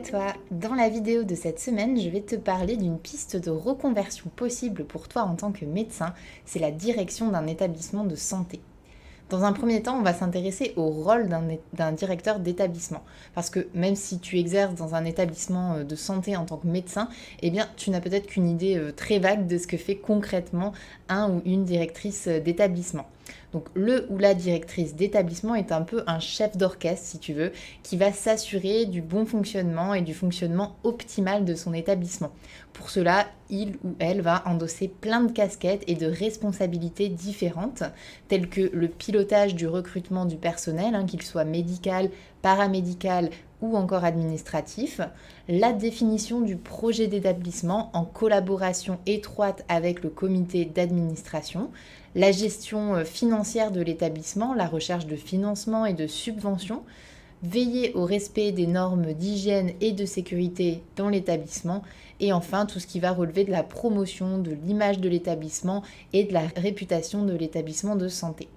toi, dans la vidéo de cette semaine, je vais te parler d'une piste de reconversion possible pour toi en tant que médecin, c'est la direction d'un établissement de santé. Dans un premier temps, on va s'intéresser au rôle d'un directeur d'établissement. Parce que même si tu exerces dans un établissement de santé en tant que médecin, eh bien, tu n'as peut-être qu'une idée très vague de ce que fait concrètement un ou une directrice d'établissement. Donc le ou la directrice d'établissement est un peu un chef d'orchestre, si tu veux, qui va s'assurer du bon fonctionnement et du fonctionnement optimal de son établissement. Pour cela, il ou elle va endosser plein de casquettes et de responsabilités différentes, telles que le pilotage du recrutement du personnel, qu'il soit médical, paramédical ou encore administratif, la définition du projet d'établissement en collaboration étroite avec le comité d'administration, la gestion financière de l'établissement, la recherche de financement et de subventions, veiller au respect des normes d'hygiène et de sécurité dans l'établissement, et enfin tout ce qui va relever de la promotion de l'image de l'établissement et de la réputation de l'établissement de santé.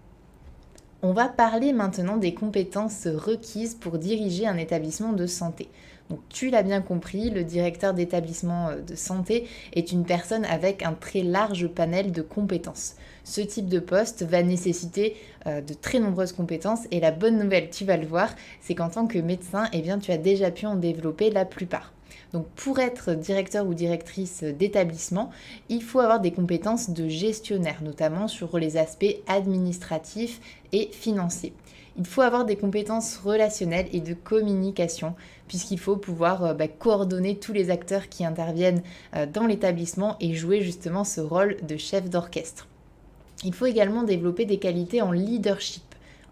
On va parler maintenant des compétences requises pour diriger un établissement de santé. Donc tu l'as bien compris, le directeur d'établissement de santé est une personne avec un très large panel de compétences. Ce type de poste va nécessiter de très nombreuses compétences et la bonne nouvelle, tu vas le voir, c'est qu'en tant que médecin, eh bien, tu as déjà pu en développer la plupart. Donc pour être directeur ou directrice d'établissement, il faut avoir des compétences de gestionnaire, notamment sur les aspects administratifs et financiers. Il faut avoir des compétences relationnelles et de communication, puisqu'il faut pouvoir coordonner tous les acteurs qui interviennent dans l'établissement et jouer justement ce rôle de chef d'orchestre. Il faut également développer des qualités en leadership.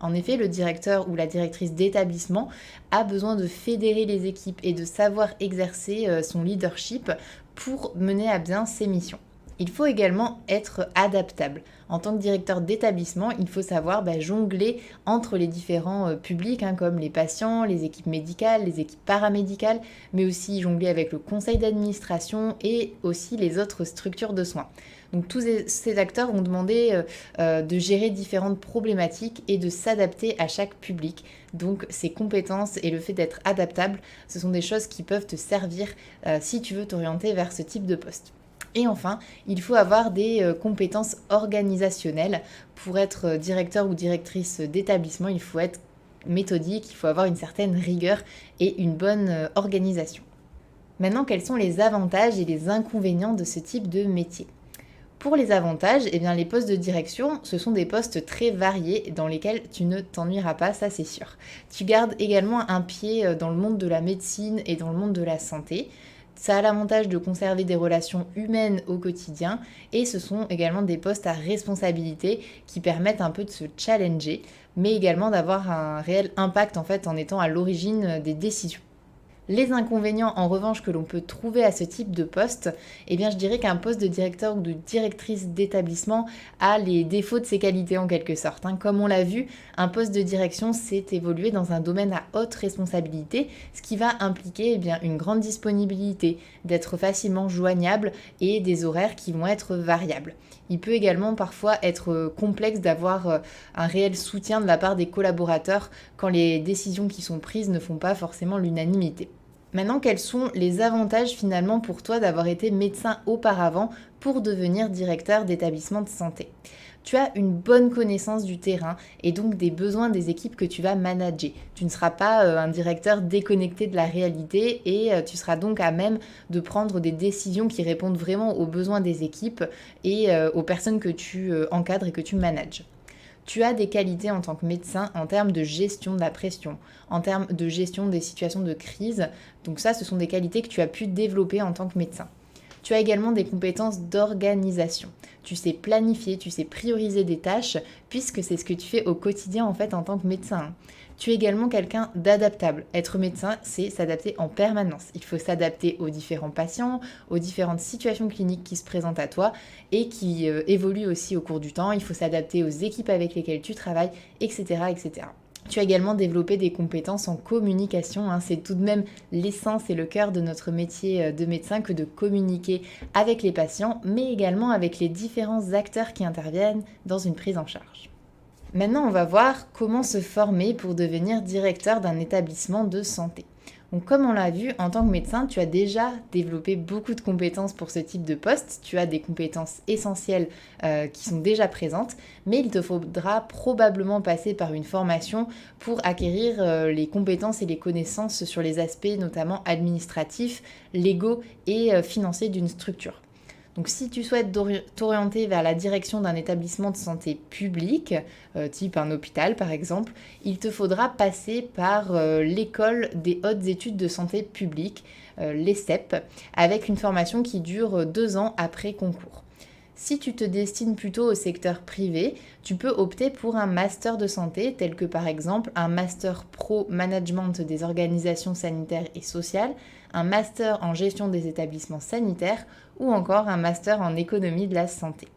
En effet, le directeur ou la directrice d'établissement a besoin de fédérer les équipes et de savoir exercer son leadership pour mener à bien ses missions. Il faut également être adaptable. En tant que directeur d'établissement, il faut savoir jongler entre les différents publics, comme les patients, les équipes médicales, les équipes paramédicales, mais aussi jongler avec le conseil d'administration et aussi les autres structures de soins. Donc tous ces acteurs vont demander de gérer différentes problématiques et de s'adapter à chaque public. Donc ces compétences et le fait d'être adaptable, ce sont des choses qui peuvent te servir si tu veux t'orienter vers ce type de poste. Et enfin, il faut avoir des compétences organisationnelles. Pour être directeur ou directrice d'établissement, il faut être méthodique, il faut avoir une certaine rigueur et une bonne organisation. Maintenant, quels sont les avantages et les inconvénients de ce type de métier ? Pour les avantages, les postes de direction, ce sont des postes très variés dans lesquels tu ne t'ennuieras pas, ça c'est sûr. Tu gardes également un pied dans le monde de la médecine et dans le monde de la santé. Ça a l'avantage de conserver des relations humaines au quotidien et ce sont également des postes à responsabilité qui permettent un peu de se challenger, mais également d'avoir un réel impact en étant à l'origine des décisions. Les inconvénients en revanche que l'on peut trouver à ce type de poste, je dirais qu'un poste de directeur ou de directrice d'établissement a les défauts de ses qualités en quelque sorte. Comme on l'a vu, un poste de direction c'est évoluer dans un domaine à haute responsabilité, ce qui va impliquer une grande disponibilité, d'être facilement joignable et des horaires qui vont être variables. Il peut également parfois être complexe d'avoir un réel soutien de la part des collaborateurs quand les décisions qui sont prises ne font pas forcément l'unanimité. Maintenant, quels sont les avantages finalement pour toi d'avoir été médecin auparavant pour devenir directeur d'établissement de santé ? Tu as une bonne connaissance du terrain et donc des besoins des équipes que tu vas manager. Tu ne seras pas un directeur déconnecté de la réalité et tu seras donc à même de prendre des décisions qui répondent vraiment aux besoins des équipes et aux personnes que tu encadres et que tu manages. Tu as des qualités en tant que médecin en termes de gestion de la pression, en termes de gestion des situations de crise. Donc ça, ce sont des qualités que tu as pu développer en tant que médecin. Tu as également des compétences d'organisation. Tu sais planifier, tu sais prioriser des tâches, puisque c'est ce que tu fais au quotidien en tant que médecin. Tu es également quelqu'un d'adaptable. Être médecin, c'est s'adapter en permanence. Il faut s'adapter aux différents patients, aux différentes situations cliniques qui se présentent à toi et qui évoluent aussi au cours du temps. Il faut s'adapter aux équipes avec lesquelles tu travailles, etc., etc. Tu as également développé des compétences en communication. C'est tout de même l'essence et le cœur de notre métier de médecin que de communiquer avec les patients, mais également avec les différents acteurs qui interviennent dans une prise en charge. Maintenant, on va voir comment se former pour devenir directeur d'un établissement de santé. Donc comme on l'a vu, en tant que médecin, tu as déjà développé beaucoup de compétences pour ce type de poste. Tu as des compétences essentielles qui sont déjà présentes, mais il te faudra probablement passer par une formation pour acquérir les compétences et les connaissances sur les aspects notamment administratifs, légaux et financiers d'une structure. Donc si tu souhaites t'orienter vers la direction d'un établissement de santé public, type un hôpital par exemple, il te faudra passer par l'école des hautes études de santé publique, l'ESSEP, avec une formation qui dure 2 ans après concours. Si tu te destines plutôt au secteur privé, tu peux opter pour un master de santé, tel que par exemple un master pro management des organisations sanitaires et sociales, un master en gestion des établissements sanitaires ou encore un master en économie de la santé.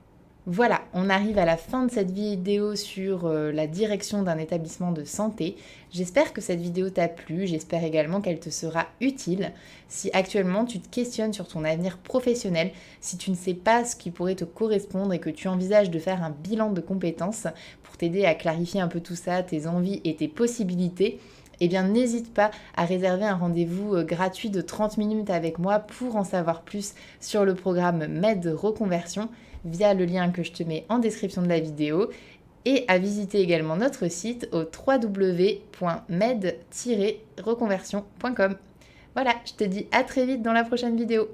Voilà, on arrive à la fin de cette vidéo sur la direction d'un établissement de santé. J'espère que cette vidéo t'a plu, j'espère également qu'elle te sera utile. Si actuellement tu te questionnes sur ton avenir professionnel, si tu ne sais pas ce qui pourrait te correspondre et que tu envisages de faire un bilan de compétences pour t'aider à clarifier un peu tout ça, tes envies et tes possibilités, eh bien n'hésite pas à réserver un rendez-vous gratuit de 30 minutes avec moi pour en savoir plus sur le programme MED Reconversion via le lien que je te mets en description de la vidéo et à visiter également notre site au www.med-reconversion.com. Voilà, je te dis à très vite dans la prochaine vidéo.